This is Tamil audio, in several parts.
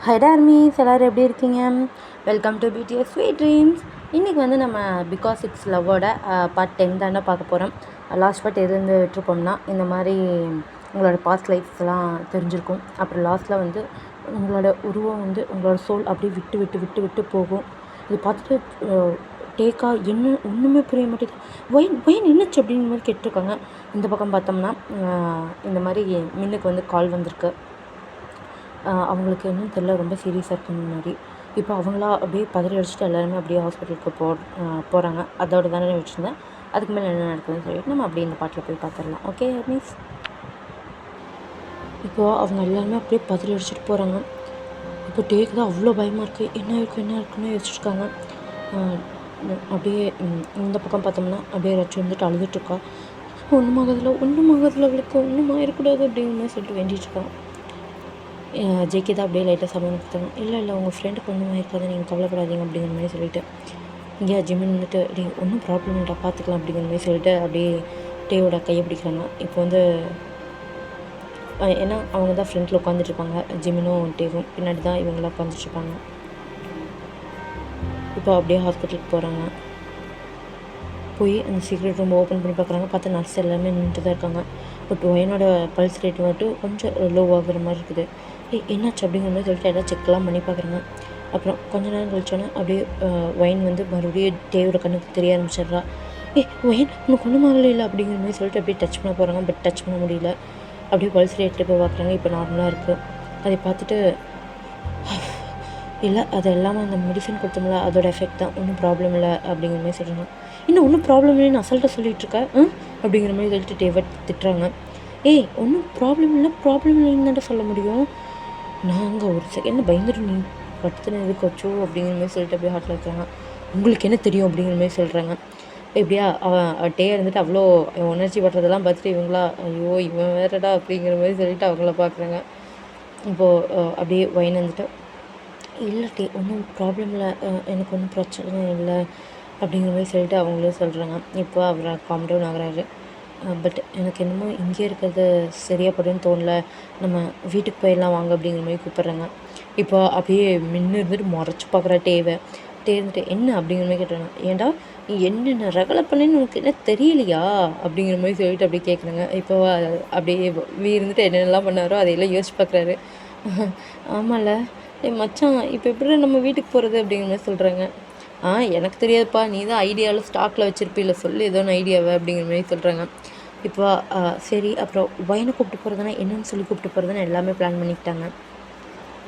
ஹை டார்மீஸ், எல்லோரும் எப்படி இருக்கீங்க? Welcome to BTS sweet dreams. இன்றைக்கி வந்து நம்ம பிகாஸ் இட்ஸ் லவ்வோட பார்ட் 10 தானே பார்க்க போகிறோம். லாஸ்ட் பார்ட் எதுலேருந்து விட்டுருப்போம்னா, இந்த மாதிரி உங்களோட பாஸ்ட் லைஃப்ஸ்லாம் தெரிஞ்சிருக்கும். அப்புறம் லாஸ்ட்டில் வந்து உங்களோட உருவம் வந்து உங்களோட சோல் அப்படியே விட்டு விட்டு விட்டு விட்டு போகும். இது பார்த்துட்டு டேக்காக என்ன ஒன்றுமே புரிய மாட்டேங்குது, ஒயின் என்னச்சு அப்படிங்கிற மாதிரி கேட்டிருக்காங்க. இந்த பக்கம் பார்த்தோம்னா இந்த மாதிரி மின்னுக்கு வந்து கால் வந்திருக்கு. அவங்களுக்கு என்னன்னு தெரியல, ரொம்ப சீரியஸாக இருக்குன்னு முன்னாடி. இப்போ அவங்களா அப்படியே பதறி அடிச்சுட்டு எல்லாருமே அப்படியே ஹாஸ்பிட்டலுக்கு போகிறாங்க. அதோட தானே வச்சுருந்தேன். அதுக்கு மேலே என்ன நடக்குதுன்னு சொல்லிட்டு நம்ம அப்படியே இந்த பாட்டில் போய் பார்த்துடலாம். ஓகே மீன்ஸ் இப்போது அவங்க எல்லாருமே அப்படியே பதறி அடிச்சுட்டு போகிறாங்க. இப்போ டேக்கு தான் அவ்வளோ பயமாக இருக்குது. என்ன இருக்குன்னு யோசிச்சுருக்காங்க. அப்படியே இந்த பக்கம் பார்த்தோம்னா அப்படியே ரச்சு வந்துட்டு அழுதுட்டுருக்கா. ஒன்றுமாகதில் அவளுக்கு ஒன்றும் ஆயிடக்கூடாது அப்படிங்கிற சொல்லிட்டு வேண்டிகிட்ருக்கான். ஜேகே தான் அப்படியே லைட்டாக சமாளித்தாங்க. இல்லை உங்கள் ஃப்ரெண்டுக்கு ஒன்றும் ஆயிருக்காது, நீங்கள் கவலைப்படாதீங்க அப்படிங்கிற மாதிரி சொல்லிவிட்டு, இங்கே ஜிம்மின் வந்துட்டு ஒன்றும் ப்ராப்ளம் இல்லை, பார்த்துக்கலாம் அப்படிங்கிற மாதிரி சொல்லிட்டு அப்படியே டேவோட கையை பிடிக்கிறாங்க. இப்போ வந்து ஏன்னா அவங்க தான் ஃப்ரெண்டில் உட்காந்துட்ருப்பாங்க, ஜிம்மினும் டேவும் பின்னாடி தான் இவங்களாம் உட்காந்துட்ருப்பாங்க. இப்போ அப்படியே ஹாஸ்பிட்டலுக்கு போகிறாங்க. போய் அந்த சீக்ரெட் ரூம் ஓப்பன் பண்ணி பார்க்குறாங்க. பார்த்தா நர்ஸ் எல்லாமே நின்றுட்டு தான் இருக்காங்க. பட் ஒயனோட பல்ஸ் ரேட் மட்டும் கொஞ்சம் லோ ஆகுற மாதிரி இருக்குது. என்னாச்சு அப்படிங்கிற மாதிரி சொல்லிட்டு எல்லாம் செக்லாம் பண்ணி பார்க்குறாங்க. அப்புறம் கொஞ்ச நேரம் கழிச்சோன்னே அப்படியே ஒயின் வந்து மறுபடியும் டேவோட கண்ணுக்கு தெரிய ஆரம்பிச்சிடுறா. ஒயின் உனக்கு ஒன்றும் ஆகலை இல்லை அப்படிங்கிற மாதிரி சொல்லிட்டு அப்படியே டச் பண்ண போகிறாங்க. பட் டச் பண்ண முடியல. அப்படியே பல்ஸ் ரேட்டில் போய் பார்க்குறாங்க. இப்போ நார்மலாக இருக்குது. அதை பார்த்துட்டு இல்லை, அது எல்லாமே அந்த மெடிசன் கொடுத்தோம்ல அதோட எஃபெக்ட் தான், ஒன்றும் ப்ராப்ளம் இல்லை அப்படிங்கிற மாதிரி சொல்கிறாங்க. இன்னும் ஒன்றும் ப்ராப்ளம் இல்லைன்னு அசல்ட்டாக சொல்லிகிட்ருக்கேன் அப்படிங்கிற மாதிரி சொல்லிட்டு டேவை திட்டுறாங்க. ஒன்றும் ப்ராப்ளம் இல்லைன்னு தான் சொல்ல முடியும். நாங்கள் ஒரு செகண்ட் பயந்துட்டு நீ படுத்துன எதுக்கு வச்சோ அப்படிங்கிற மாதிரி சொல்லிட்டு அப்படியே ஹாட்டில் இருக்கிறாங்க. உங்களுக்கு என்ன தெரியும் அப்படிங்கிற மாதிரி சொல்கிறாங்க. எப்படியா அவன் டே இருந்துட்டு அவ்வளோ உணர்ச்சி படுறதெல்லாம் பார்த்துட்டு இவங்களா ஐயோ இவன் வேறடா அப்படிங்கிற மாதிரி சொல்லிட்டு அவங்கள பார்க்குறாங்க. இப்போது அப்படியே ஒயின் வந்துட்டு இல்லை டே ஒன்றும் ப்ராப்ளம் இல்லை, எனக்கு ஒன்றும் பிரச்சனை இல்லை அப்படிங்கிற மாதிரி சொல்லிட்டு அவங்களே சொல்கிறாங்க. இப்போ அவரை காம் டவுன் ஆகிறாரு. பட் எனக்கு என்னமோ இங்கே இருக்கிறது சரியாகப்படுன்னு தோணல, நம்ம வீட்டுக்கு போயிடலாம் வாங்க அப்படிங்கிற மாதிரி கூப்பிட்றாங்க. இப்போ அப்படியே மின்னு இருந்துட்டு முறைச்சி பார்க்குறா டே இருந்துட்டு என்ன அப்படிங்கிற மாதிரி கேட்டுறாங்க. ஏன்டா நீ என்னென்ன ரகலை பண்ணேன்னு உனக்கு என்ன தெரியலையா அப்படிங்கிற மாதிரி சொல்லிட்டு அப்படியே கேட்குறாங்க. இப்போ அப்படியே இருந்துட்டு என்னென்னலாம் பண்ணாரோ அதையெல்லாம் யோசிச்சு பார்க்குறாரு. ஆமாம்ல மச்சான், இப்போ எப்படி நம்ம வீட்டுக்கு போகிறது அப்படிங்கிற மாதிரி சொல்கிறாங்க. எனக்கு தெரியாதுப்பா, நீ தான் ஐடியாவில் ஸ்டாக்கில் வச்சுருப்பில்ல, சொல்லு ஏதோ ஒன்று ஐடியாவை அப்படிங்கிற மாதிரி சொல்கிறாங்க. இப்போ சரி, அப்புறம் ஒயனை கூப்பிட்டு போகிறதுனா என்னன்னு சொல்லி கூப்பிட்டு போகிறதுன்னு எல்லாமே பிளான் பண்ணிக்கிட்டாங்க.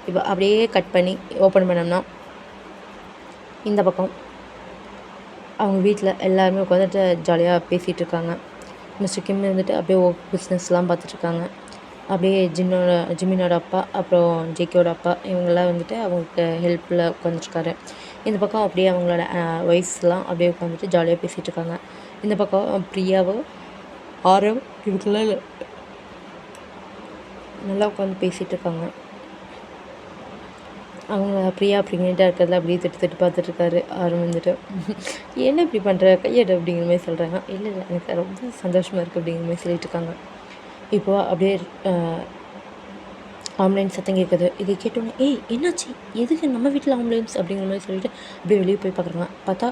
இப்போ அப்படியே கட் பண்ணி ஓப்பன் பண்ணோம்னா இந்த பக்கம் அவங்க வீட்டில் எல்லாருமே உட்காந்துட்டு ஜாலியாக பேசிகிட்டு இருக்காங்க. மிஸ்டர் கிம் இருந்துட்டு அப்படியே பிஸ்னஸ்லாம் பார்த்துட்ருக்காங்க. அப்படியே ஜிம்மினோட அப்பா அப்புறம் ஜேகேவோட அப்பா இவங்கெல்லாம் வந்துட்டு அவங்களுக்கு ஹெல்ப்பில் உட்காந்துட்ருக்காரு. இந்த பக்கம் அப்படியே அவங்களோட ஒய்ஃப்ஸ்லாம் அப்படியே உட்காந்துட்டு ஜாலியாக பேசிகிட்டு இருக்காங்க. இந்த பக்கம் பிரியாவோ ஆரவ் இவங்கெல்லாம் நல்லா உட்காந்து பேசிகிட்டு இருக்காங்க. அவங்க பிரியா ப்ரெக்னெண்ட்டாக இருக்கிறதுல அப்படியே திட்டு பார்த்துட்ருக்காரு. ஆரவ் வந்துட்டு என்ன இப்படி பண்ணுற கையெடு அப்படிங்கிற மாதிரி சொல்கிறாங்க. இல்லை எனக்கு ரொம்ப சந்தோஷமாக இருக்குது அப்படிங்கிற மாதிரி சொல்லிட்டு இருக்காங்க. இப்போது அப்படியே ஆம்புலன்ஸ் சத்தம் கேட்குது. இதை கேட்டோன்னே என்னாச்சு, எதுக்கு நம்ம வீட்டில் ஆம்புலன்ஸ் அப்படிங்கிற மாதிரி சொல்லிட்டு அப்படியே வெளியே போய் பார்க்குறாங்க. பார்த்தா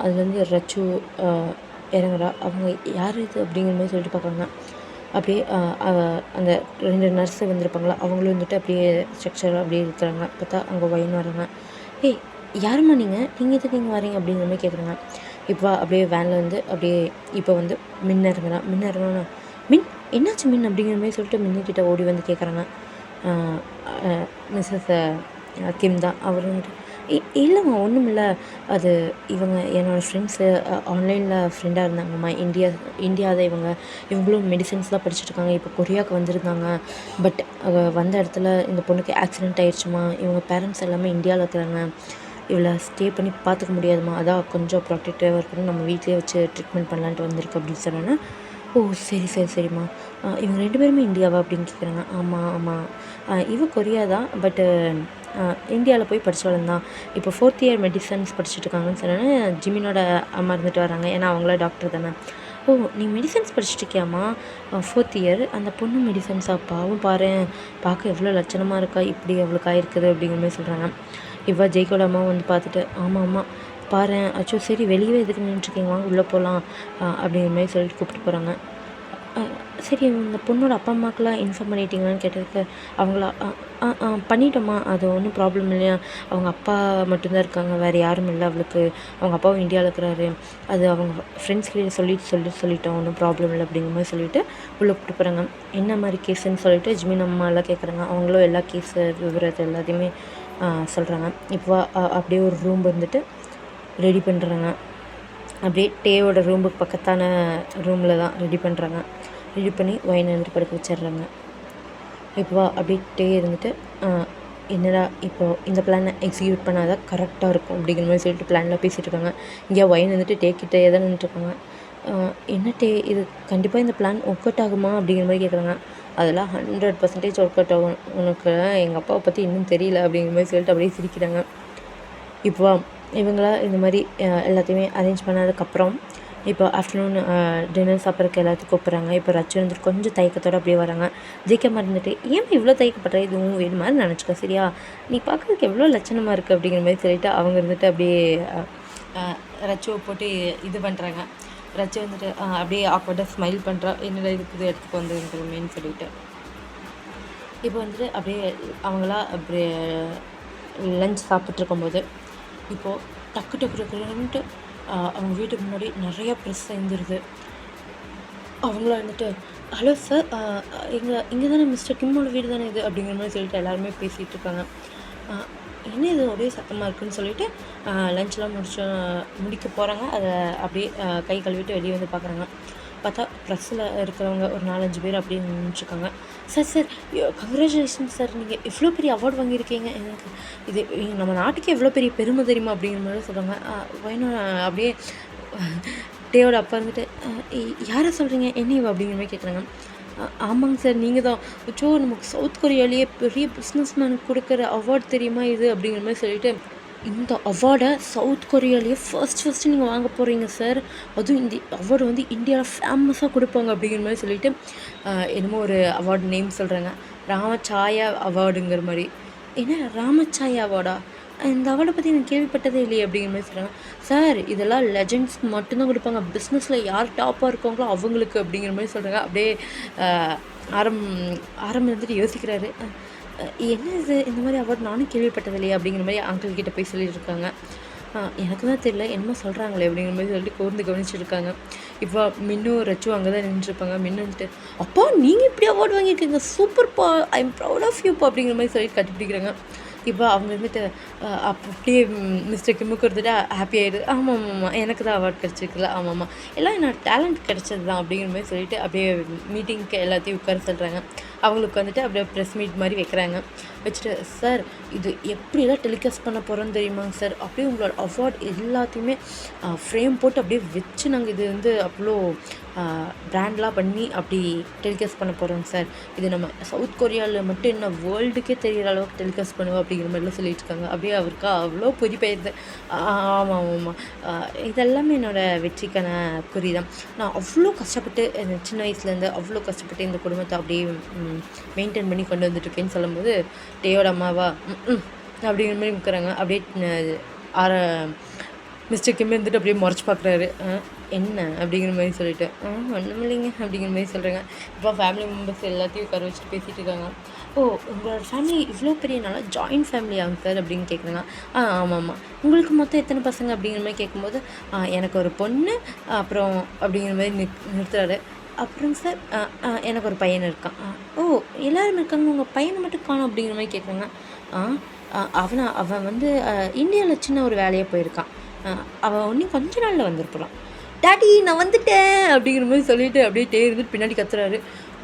அதுலேருந்து ரச்சு இறங்குறா. அவங்க யார் இது அப்படிங்கிற மாதிரி சொல்லிட்டு பார்க்குறாங்க. அப்படியே அந்த 2 நர்ஸு வந்திருப்பாங்களா அவங்களும் வந்துட்டு அப்படியே ஸ்ட்ரக்சராக அப்படியே இருக்கிறாங்க. பார்த்தா அவங்க ஒயின் வராங்க. யாரும்மா நீங்கள் எதுக்கு இங்கே வரீங்க அப்படிங்கிற மாதிரி கேட்குறாங்க. இப்போ அப்படியே வேனில் வந்து அப்படியே இப்போ வந்து மின்ன இறங்கினா மின் என்னாச்சு மின் அப்படிங்கிற மாதிரி சொல்லிட்டு மின்னிக்கிட்ட ஓடி வந்து கேட்குறாங்க. மிஸ்ஸஸ் கிம் தான். அவர் வந்துட்டு இல்லைம்மா ஒன்றும் இல்லை, அது இவங்க என்னோடய ஃப்ரெண்ட்ஸு ஆன்லைனில் ஃப்ரெண்டாக இருந்தாங்கம்மா, இந்தியாவில் இவங்களும் மெடிசன்ஸ்லாம் படிச்சுட்ருக்காங்க. இப்போ கொரியாவுக்கு வந்திருந்தாங்க. பட் வந்த இடத்துல இந்த பொண்ணுக்கு ஆக்சிடெண்ட் ஆகிடுச்சுமா, இவங்க பேரண்ட்ஸ் எல்லாமே இந்தியாவில் இருக்கிறாங்க, இவளை ஸ்டே பண்ணி பார்த்துக்க முடியாதுமா, அதான் கொஞ்சம் ப்ரொடெக்டிவாக இருக்கணும், நம்ம வீட்டிலே வச்சு ட்ரீட்மெண்ட் பண்ணலான்ட்டு வந்திருக்கு அப்படின்னு சொன்னோன்னே சரிம்மா, இவங்க 2 பேருமே இந்தியாவா அப்படின்னு கேட்குறாங்க. ஆமாம் இவ கொரியா தான், பட்டு இந்தியாவில் போய் படிச்சு வளர்ந்தான். இப்போ 4th இயர் மெடிசன்ஸ் படிச்சுட்ருக்காங்கன்னு சொன்னோன்னே ஜிம்மினோட அம்மா இருந்துட்டு வராங்க. ஏன்னா அவங்கள டாக்டர் தானே. ஓ நீ மெடிசன்ஸ் படிச்சுட்ருக்கியாம்மா, 4th இயர். அந்த பொண்ணு மெடிசன்ஸா? பாவம் பாரேன், பார்க்க எவ்வளோ லட்சணமாக இருக்கா, இப்படி அவளுக்கு ஆயிருக்குது அப்படிங்கிற மாதிரி சொல்கிறாங்க. இவ ஜெய்கோட அம்மா வந்து பார்த்துட்டு, ஆமாம் ஆமாம் பாரேன், அச்சோ சரி வெளியவே எதுக்கு நின்றுருக்கீங்க, வாங்க உள்ளே போகலாம் அப்படிங்கிற மாதிரி சொல்லிட்டு கூப்பிட்டு போகிறாங்க. சரி இந்த பொண்ணோட அப்பா அம்மாக்கெலாம் இன்ஃபார்ம் பண்ணிட்டீங்களான்னு கேட்டதுக்கு அவங்களா பண்ணிட்டோம்மா, அது ஒன்றும் ப்ராப்ளம் இல்லையா, அவங்க அப்பா மட்டும்தான் இருக்காங்க, வேறு யாரும் இல்லை அவளுக்கு, அவங்க அப்பாவும் இந்தியாவில் இருக்கிறாரு, அது அவங்க ஃப்ரெண்ட்ஸ் கிட்டே சொல்லிட்டோம், ஒன்றும் ப்ராப்ளம் இல்லை அப்படிங்கிற மாதிரி சொல்லிவிட்டு உள்ளே கூப்பிட்டு போகிறாங்க. என்ன மாதிரி கேஸுன்னு சொல்லிட்டு ஜிமின் அம்மா எல்லாம் கேட்குறாங்க. அவங்களும் எல்லா கேஸு விவரத்தை எல்லாத்தையுமே சொல்கிறாங்க. இப்போ அப்படியே ஒரு ரூம் வந்துட்டு ரெடி பண்ணுறாங்க. அப்படியே டேவோட ரூமுக்கு பக்கத்தான ரூமில் தான் ரெடி பண்ணுறாங்க. ரெடி பண்ணி ஒயின் வந்துட்டு படுக்க வச்சிடுறாங்க. இப்போ அப்படியே டே இருந்துட்டு என்னடா இப்போது இந்த பிளானை எக்ஸிக்யூட் பண்ணாதான் கரெக்டாக இருக்கும் அப்படிங்கிற மாதிரி சொல்லிட்டு பிளான்லாம் பேசிகிட்டு இருக்காங்க. இங்கே ஒயின் வந்துட்டு டே கிட்டே தான் நின்றுருக்காங்க. என்ன டே, இது கண்டிப்பாக இந்த பிளான் ஒர்க் அவுட் ஆகுமா அப்படிங்கிற மாதிரி கேட்குறாங்க. அதெல்லாம் 100% ஒர்க் அவுட் ஆகும், உனக்கு எங்கள் அப்பாவை பற்றி இன்னும் தெரியல அப்படிங்கிற மாதிரி சொல்லிட்டு அப்படியே சிரிக்கிறாங்க. இப்போ இவங்களா இந்த மாதிரி எல்லாத்தையுமே அரேஞ்ச் பண்ணதுக்கப்புறம் இப்போ ஆஃப்டர்நூன் டின்னர் சாப்பிட்றதுக்கு எல்லாத்தையும் கூப்பிட்றாங்க. இப்போ ரச்சு வந்துட்டு கொஞ்சம் தயக்கத்தோடு அப்படியே வராங்க. ஜேகேமா இருந்துட்டு, ஏன் இவ்வளோ தயக்கப்படுற, இதுவும் வேணும் மாதிரி நினச்சிக்கோ சரியா, நீ பார்க்குறதுக்கு எவ்வளோ லட்சணமாக இருக்குது அப்படிங்கிற மாதிரி சொல்லிவிட்டு அவங்க இருந்துட்டு அப்படியே ரச்சுவை போட்டு இது பண்ணுறாங்க. ரச்சு வந்துட்டு அப்படியே ஆக்வர்டாக ஸ்மைல் பண்ணுறா, என்னடா இது புது இடத்துக்கு வந்துருக்கிறோமேன்னு சொல்லிவிட்டு. இப்போ வந்துட்டு அப்படியே அவங்களா அப்படியே லஞ்ச் சாப்பிட்ருக்கும்போது இப்போது டக்கு டக்குன்ட்டு அவங்க வீட்டுக்கு முன்னாடி நிறையா ப்ரெஸ் சேர்ந்துருது. அவங்கள வந்துட்டு, ஹலோ சார், இங்கே தானே மிஸ்டர் கிம்மோட வீடு தானே இது அப்படிங்கிற மாதிரி சொல்லிட்டு எல்லாருமே பேசிகிட்டு இருக்காங்க. என்ன இது ஒரே சத்தமாக இருக்குதுன்னு சொல்லிட்டு லஞ்செலாம் முடிக்க போகிறாங்க. அதை அப்படியே கை கழுவிட்டு வெளியே வந்து பார்க்குறாங்க. பார்த்தா ப்ரெஸ்ஸில் இருக்கிறவங்க ஒரு 4-5 பேர் அப்படியே நின்றுட்டுருக்காங்க. சார் கங்க்ராச்சுலேஷன் சார், நீங்கள் எவ்வளோ பெரிய அவார்டு வாங்கியிருக்கீங்க, எனக்கு இது நம்ம நாட்டுக்கு எவ்வளோ பெரிய பெருமை தெரியுமா அப்படிங்கிற மாதிரி சொல்கிறாங்க. வேணும் அப்படியே டேவோட அப்பா இருந்துட்டு, யாரை சொல்கிறீங்க, என்னைவா அப்படிங்கிற மாதிரி கேட்குறாங்க. ஆமாங்க சார், நீங்கள் தான். அச்சோ நமக்கு சவுத் கொரியாலேயே பெரிய பிஸ்னஸ்மேனுக்கு கொடுக்குற அவார்டு தெரியுமா இது அப்படிங்கிற மாதிரி சொல்லிட்டு, இந்த அவார்டை சவுத் கொரியாலேயே ஃபர்ஸ்ட்டு நீங்கள் வாங்க போகிறீங்க சார், அதுவும் இந்த அவார்டு வந்து இந்தியாவில் ஃபேமஸாக கொடுப்பாங்க அப்படிங்கிற மாதிரி சொல்லிவிட்டு என்னமோ ஒரு அவார்டு நேம் சொல்கிறாங்க. ராமச்சாயா அவார்டுங்கிற மாதிரி. என்ன ராமச்சாயா அவார்டா, இந்த அவார்டை பற்றி நான் கேள்விப்பட்டதே இல்லையே அப்படிங்கிற மாதிரி சொல்கிறாங்க. சார் இதெல்லாம் லெஜண்ட்ஸ்க்கு மட்டும்தான் கொடுப்பாங்க, பிஸ்னஸில் யார் டாப்பாக இருக்காங்களோ அவங்களுக்கு அப்படிங்கிற மாதிரி சொல்கிறாங்க. அப்படியே இருந்துட்டு யோசிக்கிறாரு. என்ன இது, இந்த மாதிரி அவார்டு நானும் கேள்விப்பட்டது இல்லையா அப்படிங்கிற மாதிரி அங்கிள் கிட்டே போய் சொல்லிட்டு இருக்காங்க. எனக்கு தான் தெரியல, என்னமோ சொல்கிறாங்களே அப்படிங்கிற மாதிரி சொல்லிட்டு கூர்ந்து கவனிச்சுருக்காங்க. இப்போ மின்னும் ரச்சும் அங்கே தான் நின்றுருப்பாங்க. மின்னு வந்துட்டு, அப்பா நீங்கள் இப்படி அவார்டு வாங்கியிருக்கீங்க, சூப்பர்ப்பா, ஐ எம் ப்ரௌட் ஆஃப் யூப்பா அப்படிங்கிற மாதிரி சொல்லி கட்டிப்பிடிக்கிறாங்க. இப்போ அவங்க இருந்துட்டு அப்படியே மிஸ்டர் கிம்முக்கு இருந்துட்டு ஹாப்பி ஆகிடுது. ஆமாம் ஆமாம் எனக்கு தான் அவார்ட் கிடச்சிருக்குல்ல, ஆமாம்மா எல்லாம் என்னோட டேலண்ட் கிடச்சது தான் அப்படிங்கிற மாதிரி சொல்லிட்டு அப்படியே மீட்டிங்க்கு எல்லாத்தையும் உட்கார சொல்கிறாங்க. அவங்களுக்கு வந்துட்டு அப்படியே ப்ரெஸ் மீட் மாதிரி வைக்கிறாங்க. வச்சுட்டு, சார் இது எப்படிலாம் டெலிகாஸ்ட் பண்ண போகிறோன்னு தெரியுமாங்க சார், அப்படியே உங்களோட அவார்ட் எல்லாத்தையுமே ஃப்ரேம் போட்டு அப்படியே வச்சு நாங்கள் இது வந்து அவ்வளோ பிராண்ட்லாம் பண்ணி அப்படி டெலிகாஸ்ட் பண்ண போகிறோங்க சார், இது நம்ம சவுத் கொரியாவில் மட்டும் என்ன வேர்ல்டுக்கே தெரிகிற அளவுக்கு டெலிகாஸ்ட் பண்ணுவோம் அப்படிங்கிற மாதிரிலாம் சொல்லிட்டு இருக்காங்க. அப்படியே அவருக்கு அவ்வளோ பொறி போயிடுது. ஆமாம் ஆமாம் இதெல்லாமே என்னோடய வெற்றிக்கான குறி தான். நான் அவ்வளோ கஷ்டப்பட்டு சின்ன வயசுலேருந்து அவ்வளோ கஷ்டப்பட்டு இந்த குடும்பத்தை அப்படியே மெயின்டைன் பண்ணி கொண்டு வந்துட்டுருக்கேன்னு சொல்லும்போது டேயோட அம்மாவா அப்படிங்கிற மாதிரி முக்கிறாங்க. அப்படியே மிஸ்டர் கிம் இருந்துட்டு அப்படியே முறைச்சி பார்க்குறாரு. என்ன அப்படிங்கிற மாதிரி சொல்லிட்டு, ஒன்றும் இல்லைங்க அப்படிங்கிற மாதிரி சொல்கிறாங்க. இப்போ ஃபேமிலி மெம்பர்ஸ் எல்லாத்தையும் உட்கார வச்சுட்டு பேசிகிட்டு இருக்காங்க. ஓ உங்களோட ஃபேமிலி இவ்வளோ பெரியனால ஜாயின்ட் ஃபேமிலி ஆகும் சார் அப்படின்னு கேட்குறாங்க. ஆமாம் ஆமாம், உங்களுக்கு மொத்தம் எத்தனை பசங்க அப்படிங்கிற மாதிரி கேட்கும்போது, எனக்கு ஒரு பொண்ணு அப்புறம் அப்படிங்கிற மாதிரி நிறுத்துறாரு. அப்புறம் சார் எனக்கு ஒரு பையன் இருக்கான். ஓ எல்லோரும் இருக்காங்க, உங்கள் பையனை மட்டும் காணும் அப்படிங்கிற மாதிரி கேட்குறாங்க. அவன் வந்து இந்தியாவில் சின்ன ஒரு வேலையாக போயிருக்கான், அவன் இன்னும் கொஞ்ச நாளில் வந்திருக்கலாம். டாடி நான் வந்துட்டேன் அப்படிங்கிற மாதிரி சொல்லிட்டு அப்படியே இருந்துட்டு பின்னாடி கத்துறாரு.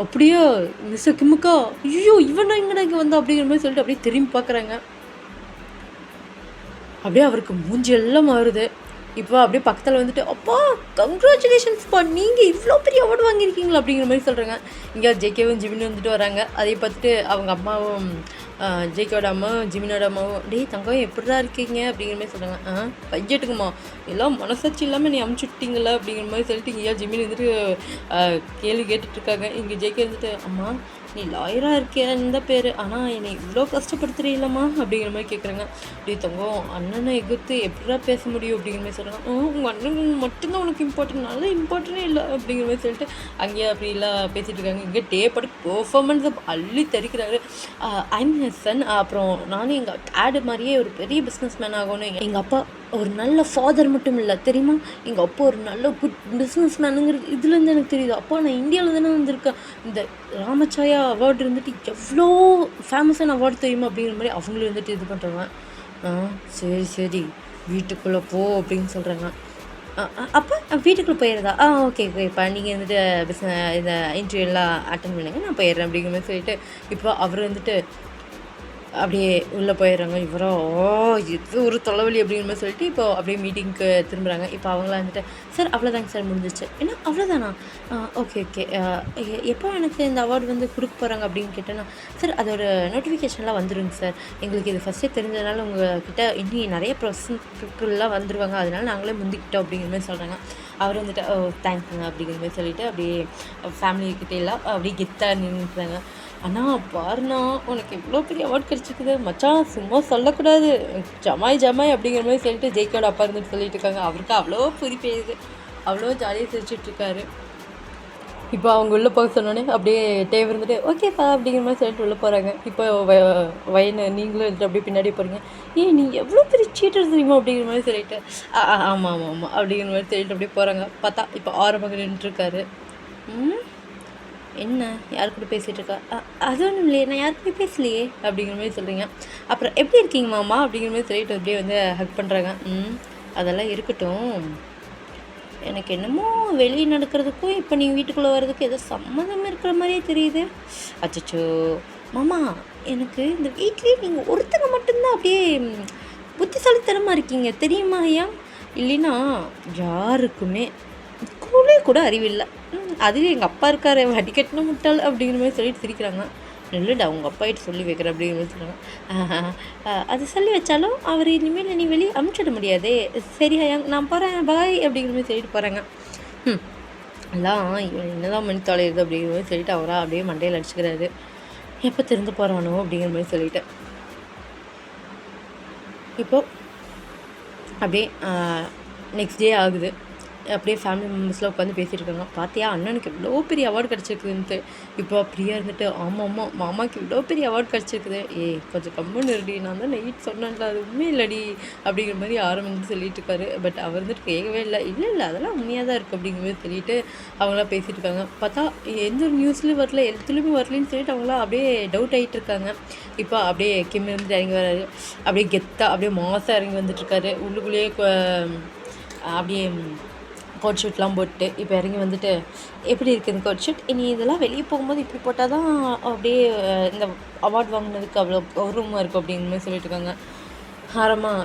அப்படியே மிஸ்டர் கிம்முக்கா, ஐயோ இவனா இங்கடா இங்கே வந்தா அப்படிங்கிற மாதிரி சொல்லிட்டு அப்படியே திரும்பி பார்க்குறாங்க. அப்படியே அவருக்கு மூஞ்சி எல்லாம் மாறுது. இப்போ அப்படியே பக்கத்தில் வந்துட்டு, அப்பா கங்க்ராச்சுலேஷன்ஸ்ப்பா, நீங்கள் இவ்வளோ பெரிய அவார்டு வாங்கியிருக்கீங்களா அப்படிங்கிற மாதிரி சொல்கிறாங்க. இங்கே ஜேகேவும் ஜிமின்னு வந்துட்டு வராங்க. அதை பார்த்துட்டு அவங்க அம்மாவும் ஜேகேவோட அம்மாவும் ஜிமினோட அம்மாவும், டேய் தங்கம் எப்படிடா இருக்கீங்க அப்படிங்கிற மாதிரி சொல்கிறாங்க. கையெட்டுக்குமா எல்லாம் மனசாட்சி இல்லாமல் நீ அமுச்சு விட்டீங்களா அப்படிங்கிற மாதிரி சொல்லிட்டு இங்கேயா ஜிமின் வந்துட்டு கேள்வி கேட்டுட்ருக்காங்க. இங்கே ஜேகே வந்துட்டு, அம்மா நீ லாயராக இருக்கியா இந்த பேர், ஆனால் என்னை இவ்வளோ கஷ்டப்படுத்துறீங்களம்மா அப்படிங்கிற மாதிரி கேட்குறாங்க. டேய் தங்கம் அண்ணனை எகுத்து எப்படிடா பேச முடியும் அப்படிங்கிற மாதிரி சொல்கிறாங்க. உங்கள் அண்ணன் மட்டும்தான் உனக்கு இம்பார்ட்டன்ட், நல்லா இம்பார்ட்டனே இல்லை அப்படிங்கிற மாதிரி சொல்லிட்டு அங்கேயே அப்படிலாம் பேசிகிட்டு இருக்காங்க. இங்கே டேப்படி பெர்ஃபார்மன்ஸை அள்ளி தரிக்கிறாரு. I'm his son. அப்புறம் நானும் எங்கள் டேடு மாதிரியே ஒரு பெரிய பிஸ்னஸ் மேன் ஆகணும். எங்கள் அப்பா ஒரு நல்ல ஃபாதர் மட்டும் இல்லை தெரியுமா, எங்கள் அப்பா ஒரு நல்ல குட் பிஸ்னஸ் மேனுங்கிறது இதுலேருந்து எனக்கு தெரியுது. அப்பா நான் இந்தியாவில் தானே வந்திருக்கேன், இந்த ராமச்சாயா அவார்டு இருந்துட்டு எவ்வளோ ஃபேமஸான அவார்டு தெரியுமா அப்படிங்கிற மாதிரி அவங்களும் வந்துட்டு இது பண்ணுறாங்க. சரி சரி வீட்டுக்குள்ளே போ அப்படின்னு சொல்கிறாங்க. அப்போ வீட்டுக்குள்ளே போயிடுறதா? ஓகே ஓகேப்பா, நீங்கள் வந்துட்டு இந்த இன்டர்வியூலாம் அட்டன் பண்ணுங்க, நான் போயிடுறேன் அப்படிங்கிற மாதிரி சொல்லிட்டு இப்போ அவர் வந்துட்டு அப்படியே உள்ளே போயிடுறாங்க. இவரோ இது ஒரு தொலைவலி அப்படிங்கிற மாதிரி சொல்லிட்டு இப்போ அப்படியே மீட்டிங்க்கு திரும்புகிறாங்க. இப்போ அவங்களாம் வந்துட்டு, சார் அவ்வளோதாங்க சார் முடிஞ்சிச்சு. என்ன அவ்வளோதானா? ஓகே ஓகே எப்போ எனக்கு இந்த அவார்டு வந்து கொடுக்க போகிறாங்க அப்படின்னு கேட்டேன்னா, சார் அதோட நோட்டிஃபிகேஷன்லாம் வந்துடுங்க சார், எங்களுக்கு இது ஃபஸ்ட்டே தெரிஞ்சதுனால உங்கள்கிட்ட இன்னும் நிறைய பீப்புளெலாம் வந்துடுவாங்க, அதனால நாங்களே முந்திக்கிட்டோம் அப்படிங்கிற மாதிரி சொல்கிறாங்க. அவர் வந்துட்டு தேங்க்ஸுங்க அப்படிங்கிற மாதிரி சொல்லிவிட்டு அப்படியே ஃபேமிலிக்கிட்டே எல்லாம் அப்படியே கெத்தாக நின்றுட்டாங்க. அண்ணா பாருண்ணா உனக்கு எவ்வளோ பெரிய அவார்டு கிடச்சிருக்குது மச்சான், சும்மா சொல்லக்கூடாது, ஜமாய் ஜமாய் அப்படிங்கிற மாதிரி சொல்லிட்டு ஜேகேவோட அப்பா இருந்துட்டு சொல்லிட்டு இருக்காங்க. அவருக்கு அவ்வளோ புரிப்பேயுது, அவ்வளோ ஜாலியாக சிரிச்சிட்ருக்காரு. இப்போ அவங்க உள்ளே போக சொன்னோன்னே அப்படியே டேவ் இருந்துட்டு ஓகேப்பா அப்படிங்கிற மாதிரி சொல்லிட்டு உள்ளே போகிறாங்க. இப்போ வயனை நீங்களும் வந்துட்டு அப்படியே பின்னாடி போகிறீங்க. நீ எவ்வளோ பெரிய சீட்டர் தெரியுமா அப்படிங்கிற மாதிரி சொல்லிட்டு ஆமாம் ஆமாம் ஆமாம் அப்படிங்கிற மாதிரி சொல்லிட்டு அப்படியே போகிறாங்க. பார்த்தா இப்போ ஆரம்பங்க நின்றுட்டுருக்காரு. என்ன யார் கூட பேசிகிட்டு இருக்கா? அது ஒன்றும் இல்லையே, நான் யாருக்குமே பேசலையே அப்படிங்கிற மாதிரி சொல்கிறீங்க. அப்புறம் எப்படி இருக்கீங்க மாமா அப்படிங்கிற மாதிரி சொல்லிட்டு அப்படியே வந்து ஹக் பண்ணுறாங்க. அதெல்லாம் இருக்கட்டும், எனக்கு என்னமோ வெளியே நடக்கிறதுக்கும் இப்போ நீங்கள் வீட்டுக்குள்ளே வர்றதுக்கும் ஏதோ சம்மந்தம் இருக்கிற மாதிரியே தெரியுது. அச்சச்சோ மாமா, எனக்கு இந்த வீட்லேயே நீங்கள் ஒருத்தங்க மட்டும்தான் அப்படியே புத்திசாலித்தனமாக இருக்கீங்க தெரியுமா ஐயா, இல்லைன்னா யாருக்குமே கூட அறிவில்லை. அதுவே எங்கள் அப்பா இருக்கார் வடிகட்டின முட்டாள் அப்படிங்கிற மாதிரி சொல்லிட்டு சிரிக்கிறாங்க. இல்லைடா உங்கள் அப்பாகிட்ட சொல்லி வைக்கிற அப்படிங்கிற மாதிரி சொல்கிறாங்க. அது சொல்லி வச்சாலும் அவர் இனிமேல் நீ வெளியே அமுச்சிட முடியாதே, சரி நான் போகிறேன் பாய் அப்படிங்கிற மாதிரி சொல்லிட்டு போகிறாங்க. எல்லாம் இவன் என்னதான் மணி தொலையுது அப்படிங்கிற மாதிரி சொல்லிட்டு அவராக அப்படியே மண்டையில் அடிச்சுக்கிறாரு. எப்போ திறந்து போகிறானோ அப்படிங்கிற மாதிரி சொல்லிட்டு இப்போது அப்படியே நெக்ஸ்ட் டே ஆகுது. அப்படியே ஃபேமிலி மெம்பர்ஸ்லாம் உட்காந்து பேசிகிட்டு இருக்காங்க. பார்த்தியா அண்ணனுக்கு எவ்வளோ பெரிய அவார்டு கிடச்சிருக்குதுன்ட்டு. இப்போ பிரியா இருந்துட்டு ஆமாம் மாமாவுக்கு இவ்வளோ பெரிய அவார்டு கிடச்சிருக்குது. கொஞ்சம் கம்முன்னு இருடி, நான் தான் நைட் சொன்னேன்ல அது உண்மை இல்லடி அப்படிங்கிற மாதிரி ஆரம்பிச்சு சொல்லிட்டு இருக்காரு. பட் அவர் வந்துட்டு கேட்கவே இல்லை. இல்லை அதெல்லாம் உண்மையாக தான் இருக்குது அப்படிங்கிற மாதிரி சொல்லிட்டு அவங்களாம் பேசிகிட்டு இருக்காங்க. பார்த்தா எந்த ஒரு நியூஸ்லேயும் வரல, எதுலேயுமே வரலன்னு சொல்லிட்டு அவங்களாம் அப்படியே டவுட் ஆகிட்டு இருக்காங்க. இப்போ அப்படியே கிம் இருந்துட்டு இறங்கி வராரு. அப்படியே கெத்தாக அப்படியே மாசாக இறங்கி வந்துட்டுருக்காரு. உள்ளுக்குள்ளேயே அப்படியே கோட் ஷூட்லாம் போட்டு இப்போ இறங்கி வந்துட்டு எப்படி இருக்குது கோட் ஷூட், இனி இதெல்லாம் வெளியே போகும்போது இப்படி போட்டால் தான் அப்படியே இந்த அவார்ட் வாங்கினதுக்கு அவ்வளோ கௌரவமாக இருக்கும் அப்படிங்கிற மாதிரி சொல்லிட்டு இருக்காங்க. ஆரம்பம்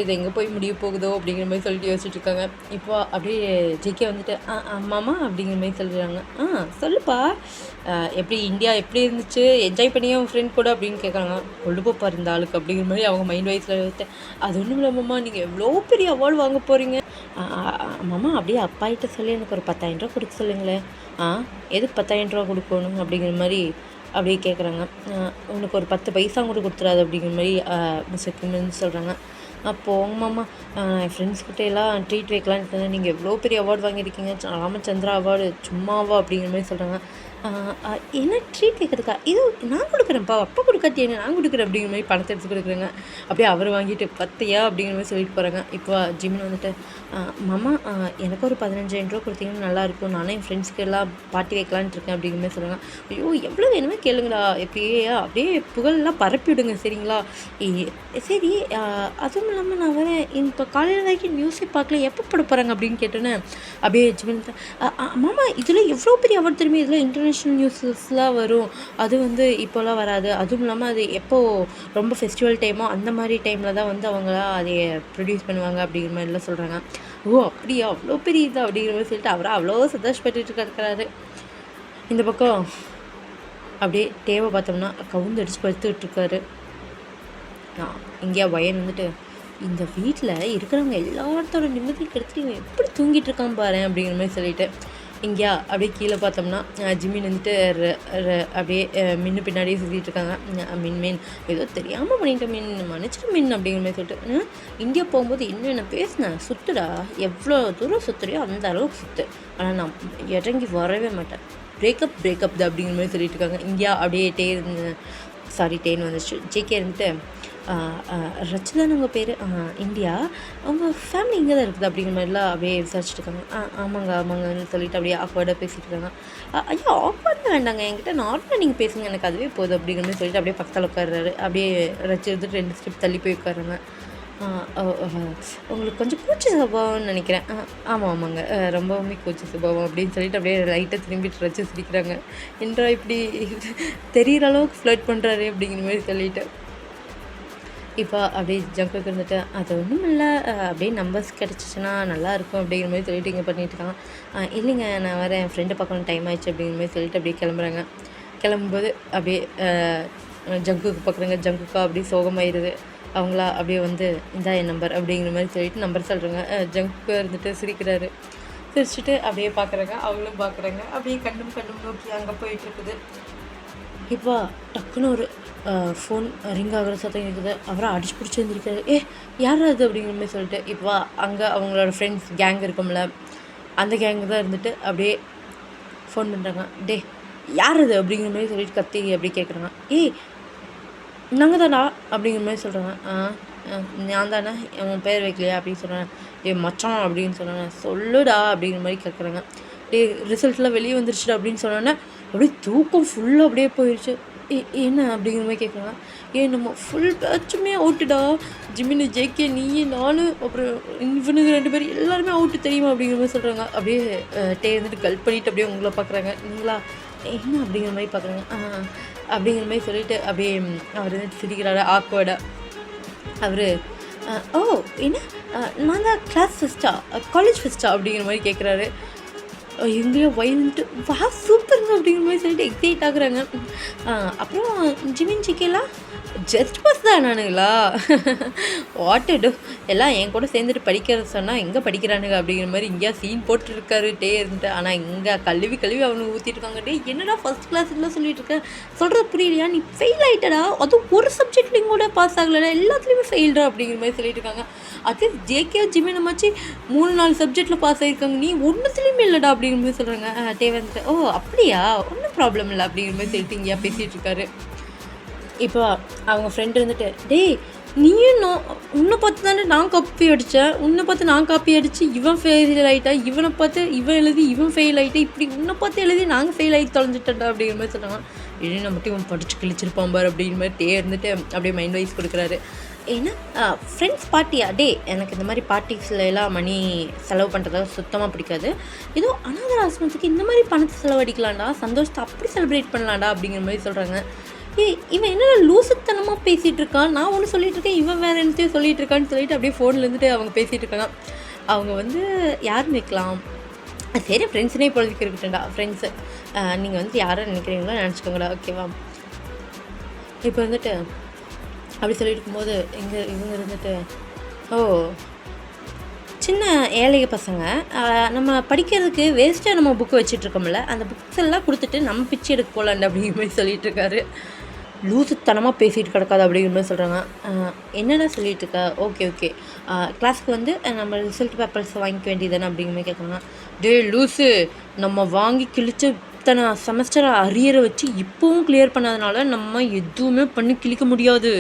இது எங்கே போய் முடிய போகுதோ அப்படிங்கிற மாதிரி சொல்லிட்டு யோசிச்சுட்டு இருக்காங்க. இப்போ அப்படியே ஜேகே வந்துட்டு மாமா அப்படிங்கிற மாதிரி சொல்கிறாங்க. சொல்லுப்பா, எப்படி இந்தியா எப்படி இருந்துச்சு, என்ஜாய் பண்ணியே உன் ஃப்ரெண்ட் கூட அப்படின்னு கேட்குறாங்க. கொழுப்பப்பா இருந்த ஆளுக்கு அப்படிங்கிற மாதிரி அவங்க மைண்ட் வைஸில் வந்துட்டு அது ஒன்றும் இல்லை மாமா, நீங்கள் எவ்வளோ பெரிய அவார்டு வாங்க போகிறீங்க மாமா, அப்படியே அப்பாகிட்ட சொல்லி எனக்கு ஒரு 10,000 ரூபா கொடுக்க சொல்லுங்களேன். எதுக்கு 10,000 ரூபா கொடுக்கணும் அப்படிங்கிற மாதிரி அப்படியே கேட்குறாங்க. உனக்கு ஒரு 10 பைசா கூட கொடுத்துடாது அப்படிங்கிற மாதிரி மிஸ்டர் கிம்னு சொல்கிறாங்க. போங்க மாமா, என் ஃப்ரெண்ட்ஸ்கிட்ட எல்லாம் ட்ரீட் வைக்கலான்னு நீங்கள் எவ்வளோ பெரிய அவார்டு வாங்கியிருக்கீங்க, ராமச்சந்திரா அவார்டு சும்மாவா அப்படிங்கிற மாதிரி சொல்கிறாங்க. என்ன ட்ரீட் வைக்கிறதுக்கா? இது நான் கொடுக்குறேன்ப்பா, அப்பா கொடுக்காட்டி என்ன நான் கொடுக்குறேன் அப்படிங்கிற மாதிரி பணத்தை எடுத்து கொடுக்குறேங்க. அப்படியே அவர் வாங்கிட்டு 10 அப்படிங்கிற மாதிரி சொல்லிட்டு போகிறாங்க. இப்போ ஜிமின் வந்துட்டு மாமா எனக்கு ஒரு 15,000 ரூபா கொடுத்தீங்கன்னா நல்லாயிருக்கும், நானே என் ஃப்ரெண்ட்ஸ்க்கு எல்லாம் பார்ட்டி வைக்கலான்ட்டு இருக்கேன் அப்படிங்கிற மாதிரி சொல்கிறாங்க. ஐயோ எவ்வளோ வேணுமே கேளுங்களா, எப்பயே அப்படியே புகழெல்லாம் பரப்பி விடுங்க சரிங்களா. சரி அதுவும் இல்லாமல் நான் வரேன், இப்போ காலையில் வரைக்கும் நியூஸே பார்க்கல, எப்போ போட போகிறாங்க அப்படின்னு கேட்டோன்னே அப்படியே ஜிமின் மாமா இதில் எவ்வளோ பெரிய அவார்டு தெரியுமே, இதில் இன்டர்நேஷ்னல் நியூஸஸ்லாம் வரும், அது வந்து இப்போலாம் வராது, அதுவும் இல்லாமல் அது எப்போது ரொம்ப ஃபெஸ்டிவல் டைமோ அந்த மாதிரி டைமில் தான் வந்து அவங்களாம் அதை ப்ரொடியூஸ் பண்ணுவாங்க அப்படிங்கிற மாதிரிலாம் சொல்கிறாங்க. அப்படியா அவ்வளோ பெரிய இது அப்படிங்கிற மாதிரி சொல்லிட்டு அவரை அவ்வளோ சந்தோஷப்பட்டு இருக்கிறாரு. இந்த பக்கம் அப்படியே டேவை பார்த்தோம்னா கவுந்தடிச்சு படுத்துக்கிட்டு இருக்காரு. இங்கேயா வயன் வந்துட்டு, இந்த வீட்டில் இருக்கிறவங்க எல்லாத்தோட நிம்மதி கெடுத்துட்டு இவன் எப்படி தூங்கிட்டு இருக்கான் பாரு அப்படிங்கிற மாதிரி சொல்லிட்டு இங்கேயா அப்படியே கீழே பார்த்தோம்னா ஜிம்மின் வந்துட்டு அப்படியே மின்னு பின்னாடியே சுற்றிட்டு இருக்காங்க. மின் ஏதோ தெரியாமல் பண்ணிட்டேன் மன்னிச்சிட்டு மின் அப்படிங்கிற மாதிரி சொல்லிட்டு இந்தியா போகும்போது இன்னும் பேசினேன் சுற்றுடா, எவ்வளோ தூரம் சுற்றுறியோ அந்த அளவுக்கு சுற்று, ஆனால் நான் இறங்கி வரவே மாட்டேன், பிரேக்கப் தான் அப்படிங்கிற மாதிரி சொல்லிட்டு இருக்காங்க. இந்தியா அப்படியே டேன்னு வந்துச்சு. ஜேகே இருந்துட்டு ரச்சிதான் உங்கள் பேர், இந்தியா அவங்க ஃபேமிலி இங்கே தான் இருக்குது அப்படிங்கிற மாதிரிலாம் அப்படியே விசாரிச்சுட்டு இருக்காங்க. ஆமாங்கன்னு சொல்லிட்டு அப்படியே ஆக்வர்டாக பேசிகிட்டு இருக்காங்க. ஐயா ஆக்வர்டாக வேண்டாங்க, என்கிட்ட நார்மலாக நீங்கள் பேசுங்க, எனக்கு அதுவே போதும் அப்படிங்கிற மாதிரி சொல்லிட்டு அப்படியே பக்கத்தில் உட்காடுறாரு. அப்படியே ரச்சி இருந்துட்டு 2 ஸ்டெப் தள்ளி போய் உட்காருங்க. உங்களுக்கு கொஞ்சம் கூச்ச சுபாவம்னு நினைக்கிறேன். ஆமாங்க ரொம்பவுமே கூச்ச சுபாவம் அப்படின்னு சொல்லிட்டு அப்படியே லைட்டாக திரும்பிட்டு ரச்சு சிரிக்கிறாங்க. என்றா இப்படி தெரிகிற அளவுக்கு ஃப்ளர்ட் பண்ணுறாரு அப்படிங்கிற மாதிரி சொல்லிட்டு இப்போ அப்படியே ஜங்குக்கு இருந்துட்டு அது ஒன்றும் இல்லை, அப்படியே நம்பர்ஸ் கிடச்சிச்சின்னா நல்லாயிருக்கும் அப்படிங்கிற மாதிரி சொல்லிட்டு இங்கே பண்ணிட்டு இருக்காங்க. இல்லைங்க நான் வேறு என் ஃப்ரெண்டை பார்க்கணும், டைம் ஆயிடுச்சு அப்படிங்கிற மாதிரி சொல்லிட்டு அப்படியே கிளம்புறாங்க. கிளம்பும்போது அப்படியே ஜங்குக்கு பார்க்குறாங்க. ஜங்குக்கா அப்படியே சோகமாயிருது. அவங்களா அப்படியே வந்து இந்தா என் நம்பர் அப்படிங்கிற மாதிரி சொல்லிட்டு நம்பர் சொல்கிறாங்க. ஜங்குக்கு இருந்துட்டு சிரிக்கிறாரு. சிரிச்சுட்டு அப்படியே பார்க்குறாங்க. அவங்களும் பார்க்குறாங்க. அப்படியே கண்ணும் நோக்கி அங்கே போயிட்டுருக்குது. இப்போ டக்குன்னு ஒரு ஃபோன் ரிங் ஆகிற சத்தம் இருக்குது. அவரை அடிச்சு பிடிச்சி வந்துருக்காரு. யார் அது அப்படிங்கிற மாதிரி சொல்லிட்டு இப்போ அங்கே அவங்களோட ஃப்ரெண்ட்ஸ் கேங் இருக்கும்ல, அந்த கேங்கு தான் இருந்துட்டு அப்படியே ஃபோன் பண்ணுறாங்க. யார் அது அப்படிங்கிற மாதிரி சொல்லிட்டு கத்தி அப்படி கேட்குறாங்க. நாங்கள் தானா அப்படிங்கிற மாதிரி சொல்கிறாங்க. நான் தானே, அவன் பேர் வைக்கலையா அப்படின்னு சொல்கிறேன். மச்சான் அப்படின்னு சொன்னேன். சொல்லுடா அப்படிங்கிற மாதிரி கேட்குறாங்க. ரிசல்ட்லாம் வெளியே வந்துருச்சுடா அப்படின்னு சொன்னோன்னே அப்படியே தூக்கம் ஃபுல்லாக அப்படியே போயிடுச்சு. என்ன அப்படிங்கிற மாதிரி கேட்குறாங்க. நம்ம ஃபுல் பேட்சுமே அவுட்டுடா, ஜிமின்னு ஜேகே நீ நானும் அப்புறம் இவனுங்க 2 பேர் எல்லாருமே அவுட்டு தெரியுமா அப்படிங்கிற மாதிரி சொல்கிறாங்க. அப்படியே இருந்துட்டு கல் பண்ணிவிட்டு அப்படியே உங்களை பார்க்குறாங்க. நீங்களா என்ன அப்படிங்கிற மாதிரி பார்க்குறாங்க. அப்படிங்கிற மாதிரி சொல்லிவிட்டு அப்படியே அவர் வந்துட்டு சிரிக்கிறாரு ஆக்வர்டாக. அவர் என்ன நான் தான் கிளாஸ் ஃபஸ்ட்டா காலேஜ் ஃபஸ்ட்டா அப்படிங்கிற மாதிரி கேட்குறாரு. எங்கேயோ வயந்துட்டு வா சூப்பருங்க அப்படிங்கிற மாதிரி சொல்லிட்டு எக்ஸைட் ஆகுறாங்க. அப்புறம் ஜிமின் ஜிகேலாம் ஜஸ்ட் பாஸ் தான் நானுங்களா, வாட்டடு எல்லாம் என் கூட சேர்ந்துட்டு படிக்கிறது சொன்னால் எங்கே படிக்கிறானுங்க அப்படிங்கிற மாதிரி இங்கேயா சீன் போட்டுருக்காரு இருந்துட்டு. ஆனால் இங்கே கழுவி அவனுக்கு ஊற்றிட்டு இருக்காங்க. என்னடா ஃபஸ்ட் கிளாஸ்லாம் சொல்லிட்டு இருக்க, சொல்கிறது புரியலையா, நீ ஃபெயில் ஆகிட்டடா, அதுவும் ஒரு சப்ஜெக்ட்லேயும் கூட பாஸ் ஆகலைடா, எல்லாத்துலேயுமே ஃபெயில்டா அப்படிங்கிற மாதிரி சொல்லிட்டு இருக்காங்க. அட்லீஸ்ட் ஜேகே ஜிமினமாச்சு 3-4 சப்ஜெக்டில் பாஸ் ஆகிருக்காங்க, நீ ஒன்றுத்துலேயுமே இல்லைடா அப்படிங்கிற மாதிரி சொல்கிறாங்க. வந்துட்டு அப்படியா, ஒன்றும் ப்ராப்ளம் இல்லை அப்படிங்கிற மாதிரி சொல்லிட்டு இங்கேயா பேசிகிட்டு இருக்காரு. இப்போ அவங்க ஃப்ரெண்டு இருந்துட்டு நீயும் உன்னை பார்த்து தானே நான் காப்பி அடித்தேன், உன்னை பார்த்து நான் காப்பி அடித்து இவன் ஃபெயில் ஆகிட்டா, இவனை பார்த்து இவன் எழுதி இவன் ஃபெயில் ஆகிட்டா, இப்படி உன்னை பார்த்து எழுதி நாங்கள் ஃபெயில் ஆகி தொலைஞ்சிட்டா அப்படிங்கிற மாதிரி சொல்கிறாங்க. இல்லைன்னா மட்டும் இவன் படித்து கிழிச்சிருப்பான் பார் அப்படிங்கிற மாதிரி இருந்துட்டு அப்படியே மைண்ட் வைஸ் கொடுக்குறாரு. ஏன்னா ஃப்ரெண்ட்ஸ் பார்ட்டியா, எனக்கு இந்த மாதிரி பார்ட்டிஸில் எல்லாம் மணி செலவு பண்ணுறதா சுத்தமாக பிடிக்காது, ஏதோ அனாதை ஆசிரமத்துக்கு இந்த மாதிரி பணத்தை செலவழிக்கலாம்டா, சந்தோஷத்தை அப்படி செலிப்ரேட் பண்ணலாம்டா அப்படிங்கிற மாதிரி சொல்கிறாங்க. இவன் என்னடா லூசுத்தனமாக பேசிகிட்டு இருக்கான், நான் ஒன்று சொல்லிட்டு இருக்கேன், இவன் வேறு என்னத்தையும் சொல்லிட்டு இருக்கான்னு சொல்லிட்டு அப்படியே ஃபோனில் இருந்துட்டு அவங்க பேசிகிட்டு இருக்காங்க. அவங்க வந்து யாருன்னு வைக்கலாம், சரி ஃப்ரெண்ட்ஸ்னே பொழுதுக்கு இருக்கட்டும்டா, ஃப்ரெண்ட்ஸு நீங்கள் வந்து யாரை நினைக்கிறீங்களோ நினச்சிக்கோங்கடா, ஓகேவா. இப்போ வந்துட்டு அப்படி சொல்லிட்டு இருக்கும்போது இவங்க இருந்துட்டு சின்ன ஏழைய பசங்க நம்ம படிக்கிறதுக்கு வேஸ்ட்டாக நம்ம புக்கு வச்சிட்ருக்கோம்ல, அந்த புக்ஸ் எல்லாம் கொடுத்துட்டு நம்ம பிச்சு எடுக்க போகலாண்ட அப்படிங்கிற மாதிரி சொல்லிட்டு இருக்காரு. லூசுத்தனமாக பேசிகிட்டு கிடக்காது அப்படிங்கிற மாதிரி சொல்கிறாங்க. என்னடா சொல்லிட்டு இருக்கா, ஓகே கிளாஸ்க்கு வந்து நம்ம ரிசல்ட் பேப்பர்ஸ் வாங்கிக்க வேண்டியதானே அப்படிங்கிற மாதிரி கேட்குறாங்க. லூஸு, நம்ம வாங்கி கிழிச்ச இத்தனை செமஸ்டரை அரியரை வச்சு இப்போவும் கிளியர் பண்ணாதனால நம்ம எதுவுமே பண்ணி கிழிக்க முடியாது,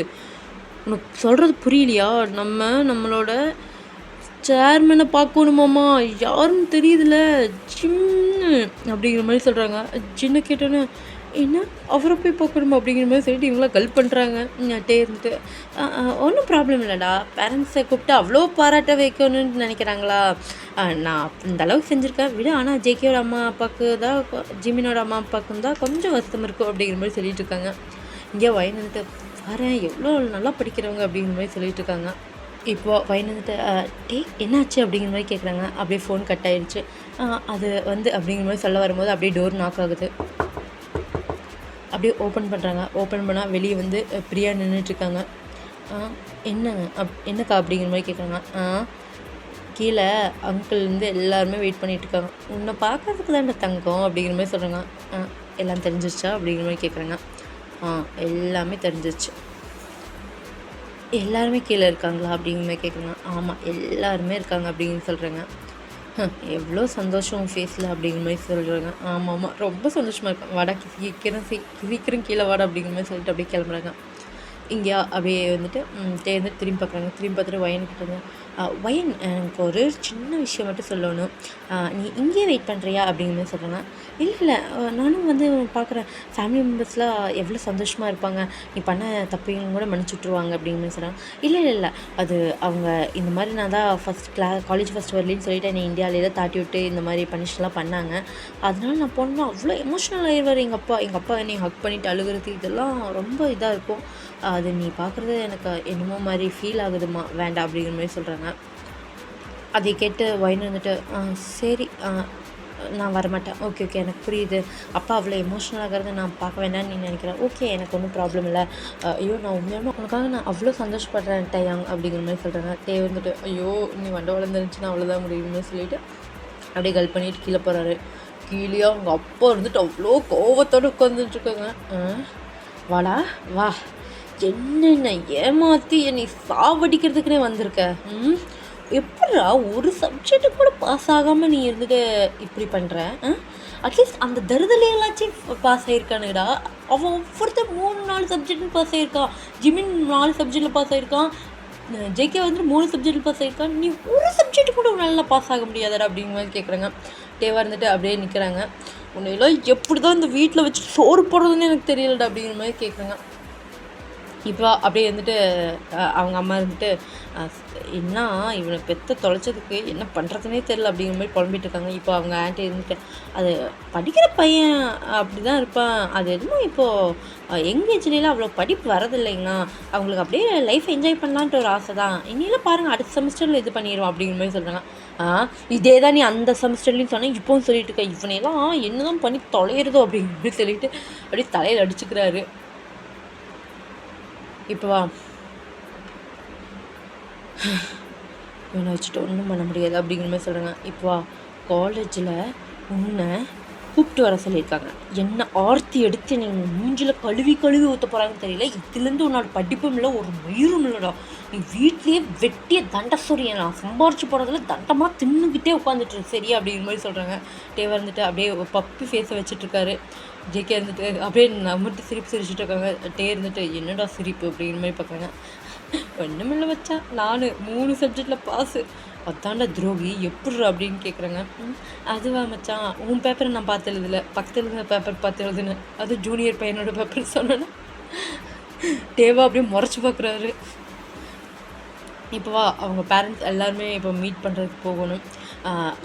உனக்கு சொல்கிறது புரியலையா, நம்மளோட சேர்மனை பார்க்கணுமாம்மா, யாருன்னு தெரியுதுல, சின்ன அப்படிங்கிற மாதிரி சொல்கிறாங்க. சின்ன கேட்டோன்னே என்ன அவரை போய் பார்க்கணுமா அப்படிங்கிற மாதிரி சொல்லிட்டு இவங்களாம் கல் பண்ணுறாங்க. இருந்துட்டு ஒன்றும் ப்ராப்ளம் இல்லைடா, பேரண்ட்ஸை கூப்பிட்டு அவ்வளோ பாராட்ட வைக்கணும்னு நினைக்கிறாங்களா, நான் இந்த அளவுக்கு செஞ்சுருக்கேன் விட, ஆனால் ஜேகேயோட அம்மா அப்பாவுக்கு தான் ஜிமினோட அம்மா அப்பாவுக்கும் தான் கொஞ்சம் வருத்தம் இருக்கும் அப்படிங்கிற மாதிரி சொல்லிட்டு இருக்காங்க. இங்கே வயந்துட்டு வரேன் எவ்வளோ நல்லா படிக்கிறவங்க அப்படிங்கிற மாதிரி சொல்லிட்டு இருக்காங்க. இப்போது வந்துட்டு என்னாச்சு அப்படிங்கிற மாதிரி கேட்குறாங்க. அப்படியே ஃபோன் கட் ஆகிடுச்சு. அது வந்து அப்படிங்கிற மாதிரி சொல்ல வரும்போது அப்படியே டோர் நாக் ஆகுது. அப்படியே ஓப்பன் பண்ணுறாங்க. ஓப்பன் பண்ணால் வெளியே வந்து பிரியா நின்றுட்டுருக்காங்க. என்னங்க என்னக்கா அப்படிங்கிற மாதிரி கேட்குறாங்க. கீழே அங்கிள் வந்து எல்லாருமே வெயிட் பண்ணிகிட்ருக்காங்க. உன்னை பார்க்கறதுக்கு தான்டா தங்கம் அப்படிங்கிற மாதிரி சொல்கிறாங்க. எல்லாம் தெரிஞ்சிருச்சா அப்படிங்கிற மாதிரி கேட்குறாங்க. எல்லாமே தெரிஞ்சிருச்சு. எல்லாருமே கீழே இருக்காங்களா அப்படிங்கிற மாதிரி கேட்குறாங்க. ஆமாம், எல்லாருமே இருக்காங்க அப்படின்னு சொல்கிறாங்க. எவ்வளோ சந்தோஷம் உன் ஃபேஸில் அப்படிங்கிற மாதிரி சொல்கிறாங்க. ஆமாம், ரொம்ப சந்தோஷமாக இருக்கேன். வாடா சீக்கிரம் கீழே வாடா அப்படிங்கிற மாதிரி சொல்லிட்டு அப்படியே கிளம்புறாங்க. இங்கே அப்படியே வந்துட்டு தேர்ந்து திரும்பி பார்க்குறாங்க. திரும்பி பார்த்துட்டு வயன்கிட்ட வந்து வயன், எனக்கு ஒரு சின்ன விஷயம் மட்டும் சொல்லணும். நீ இங்கேயே வெயிட் பண்ணுறியா அப்படிங்கிற மாதிரி சொல்கிறாங்க. இல்லை நானும் வந்து பார்க்குறேன், ஃபேமிலி மெம்பர்ஸ்லாம் எவ்வளோ சந்தோஷமாக இருப்பாங்க, நீ பண்ண தப்பையும் கூட மன்னிச்சு விட்ருவாங்க அப்படிங்கிற மாதிரி சொல்கிறாங்க. இல்லை அது அவங்க இந்த மாதிரி நான் தான் காலேஜ் ஃபஸ்ட் வரலின்னு சொல்லிட்டு என்னை இந்தியாவிலே தான் தாட்டி விட்டு இந்த மாதிரி பனிஷ்லாம் பண்ணாங்க. அதனால நான் போனோம்னா அவ்வளோ எமோஷ்னல் ஆகிடுவார் எங்கள் அப்பா என்னை ஹக் பண்ணிவிட்டு அழுகிறது, இதெல்லாம் ரொம்ப இதாக இருக்கும். அது நீ பார்க்குறது எனக்கு என்னமோ மாதிரி ஃபீல் ஆகுதுமா, வேண்டாம் அப்படிங்கிற மாதிரி சொல்கிறாங்க. அதை கேட்டு வயன் வந்துட்டு சரி நான் வரமாட்டேன். ஓகே எனக்கு புரியுது, அப்பா அவ்வளோ எமோஷ்னல் ஆகிறத நான் பார்க்க வேண்டாம்னு நீ நினைக்கிறேன். ஓகே, எனக்கு ஒன்றும் ப்ராப்ளம் இல்லை. ஐயோ நான் உண்மையாக உனக்காக நான் அவ்வளோ சந்தோஷப்படுறேன் டயாங் அப்படிங்கிற மாதிரி சொல்கிறாங்க. வந்துட்டு ஐயோ நீ வண்டை வளர்ந்துருந்துச்சுன்னா அவ்வளோதான் முடியும்னு சொல்லிட்டு அப்படியே கல் பண்ணிட்டு கீழே போகிறாரு. கீழே அவங்க அப்பா இருந்துட்டு அவ்வளோ கோவத்தோடு உட்காந்துட்டுருக்காங்க. வாடா வா, என்னென்ன ஏமாற்றி என்னை சாவடிக்கிறதுக்குனே வந்திருக்க. எப்படா ஒரு சப்ஜெக்டு கூட பாஸ் ஆகாமல் நீ இருந்துட்டு இப்படி பண்ணுற? அட்லீஸ்ட் அந்த தருதலையெல்லாச்சும் பாஸ் ஆகிருக்கானுடா. அவன் ஒவ்வொருத்தர் 3-4 சப்ஜெக்ட்னு பாஸ் ஆகிருக்கான். ஜிமின் 4 சப்ஜெக்டில் பாஸ் ஆகிருக்கான். ஜேகே வந்துட்டு 3 சப்ஜெக்டில் பாஸ் ஆகிருக்கான். நீ ஒரு சப்ஜெக்ட் கூட நல்லா பாஸ் ஆக முடியாதடா அப்படிங்கிற மாதிரி கேட்குறாங்க. தேவா இருந்துட்டு அப்படியே நிற்கிறாங்க. உன்னையெல்லாம் எப்படி தான் இந்த வீட்டில் வச்சு சோறு போடுறதுன்னு எனக்கு தெரியலடா அப்படிங்கிற மாதிரி கேட்குறாங்க. இப்போ அப்படியே வந்துட்டு அவங்க அம்மா இருந்துட்டு என்ன இவனை பெற்ற தொலைச்சதுக்கு என்ன பண்ணுறதுனே தெரில அப்படிங்கிற மாதிரி புலம்பிட்டு இருக்காங்க. இப்போ அவங்க ஆண்டி இருந்துட்டு அது படிக்கிற பையன் அப்படி தான் இருப்பான், அது எதுவும் இப்போது எங்கேஜ்லாம் அவ்வளோ படிப்பு வரதில்லைங்கண்ணா, அவங்களுக்கு அப்படியே லைஃப் என்ஜாய் பண்ணலான்ட்டு ஒரு ஆசை தான். இன்னிலாம் பாருங்கள் அடுத்த செமஸ்டரில் இது பண்ணிடுவோம் அப்படிங்கிற மாதிரி சொல்கிறாங்க. இதே தான் நீ அந்த செமஸ்டர்லேயும் சொன்னேன், இப்போவும் சொல்லிட்டு இருக்க. இவனையெல்லாம் என்ன தான் பண்ணி தொலைகிறதோ அப்படிங்கிற மாதிரி சொல்லிட்டு அப்படியே தலையில் அடிச்சுக்கிறாரு. இப்போ வா, இவனை வச்சுட்டு ஒன்றும் பண்ண முடியாது அப்படிங்கிற மாதிரி சொல்கிறாங்க. இப்போ வா, காலேஜில் உன்னை கூப்பிட்டு வர சொல்லியிருக்காங்க. என்ன ஆர்த்தி எடுத்து நீங்கள் மூஞ்சில் கழுவி ஊற்ற போகிறாங்கன்னு தெரியல. இதுலேருந்து உன்னோட படிப்பும் இல்லை, ஒரு மயிரும் இல்லைடா. நீ வீட்லேயே வெட்டிய தண்டை சொரிய, நான் சம்பாரிச்சு போகிறதுல தண்டமாக தின்னுக்கிட்டே உட்காந்துட்டு சரியா அப்படிங்கிற மாதிரி சொல்கிறாங்க. தேவை இருந்துட்டு அப்படியே பப்பி ஃபேஸை வச்சுட்ருக்காரு. ஜேகே இருந்துட்டு அப்படியே நம்மட்டு சிரிச்சுட்டு இருக்காங்க. இருந்துட்டு என்னடா சிரிப்பு அப்படிங்கிற மாதிரி பார்க்குறாங்க. ஒன்றுமில்ல வச்சா, நான் 3 சப்ஜெக்டில் பாஸு, அதாண்டா துரோகி, எப்பட்றா அப்படின்னு கேட்குறாங்க. அதுவா மச்சான், உன் பேப்பரை நான் பார்த்து எழுதலை, பக்கத்தில் இருந்த பேப்பர் பார்த்து எழுதுனேன், அது ஜூனியர் பையனோட பேப்பர் சொன்னேன்னா தேவா அப்படியே முறைச்சி பார்க்குறாரு. இப்போவா அவங்க பேரண்ட்ஸ் எல்லாருமே இப்போ மீட் பண்ணுறதுக்கு போகணும்.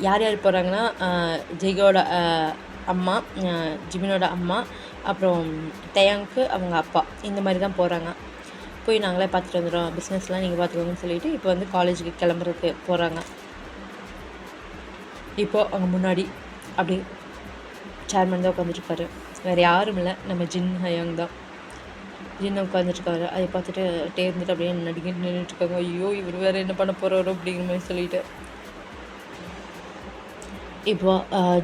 யார் யார் போகிறாங்கன்னா ஜெய்கோட அம்மா, ஜிமினோட அம்மா, அப்புறம் டயாங்க்கு அவங்க அப்பா, இந்த மாதிரி தான் போகிறாங்க. போய் நாங்களே பார்த்துட்டு வந்துடுறோம், பிஸ்னஸ்லாம் நீங்கள் பார்த்துக்கோங்கன்னு சொல்லிவிட்டு இப்போ வந்து காலேஜுக்கு கிளம்புறதுக்கு போகிறாங்க. இப்போது அவங்க முன்னாடி அப்படி சேர்மன் தான் உட்காந்துட்ருக்காரு. வேறு யாரும் இல்லை, நம்ம ஜின் ஹயாங் தான். ஜின்னை உட்காந்துட்ருக்காரு. அதை பார்த்துட்டு இருந்துட்டு அப்படியே நடிக்கிட்டு நின்றுட்டுருக்காங்க. ஐயோ இவர் வேறு என்ன பண்ண போகிறாரோ அப்படிங்கிற மாதிரி சொல்லிவிட்டு இப்போ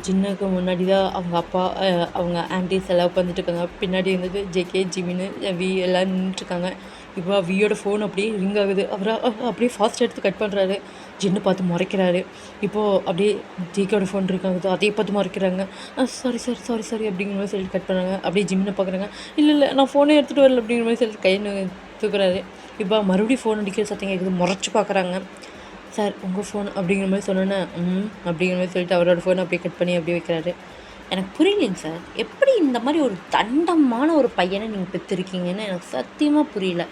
ஜின்னுக்கு முன்னாடி தான் அவங்க அப்பா, அவங்க ஆன்டிஸ் எல்லாம் உட்காந்துட்டு இருக்காங்க. பின்னாடி இருந்தது ஜேகே, ஜிமின்னு, வி எல்லாம் நின்றுட்டுருக்காங்க. இப்போ வியோட ஃபோன் அப்படியே ரிங் ஆகுது. அப்படியே ஃபாஸ்ட் எடுத்து கட் பண்ணுறாரு. ஜின்னு பார்த்து முறைக்கிறாரு. இப்போது அப்படியே ஜேகேயோட ஃபோன் இருக்காங்க, அதே பார்த்து முறைக்கிறாங்க. சாரி அப்படிங்கிற மாதிரி சொல்லிட்டு கட் பண்ணுறாங்க. அப்படியே ஜிம்னை பார்க்குறாங்க. இல்லை நான் ஃபோனே எடுத்துகிட்டு வரல அப்படிங்கிற மாதிரி சொல்லிட்டு கைன்னு தூக்குறாரு. இப்போ மறுபடியும் ஃபோன் அடிக்கிற சத்தம் கேட்குது. முறைச்சி பார்க்குறாங்க. சார் உங்கள் ஃபோன் அப்படிங்கிற மாதிரி சொன்னோன்னே அப்படிங்கிற மாதிரி சொல்லிட்டு அவரோட ஃபோனை அப்படியே கட் பண்ணி அப்படியே வைக்கிறாரு. எனக்கு புரியலைங்க சார், எப்படி இந்த மாதிரி ஒரு தண்டமான ஒரு பையனை நீங்கள் பெற்றிருக்கீங்கன்னு எனக்கு சத்தியமாக புரியல.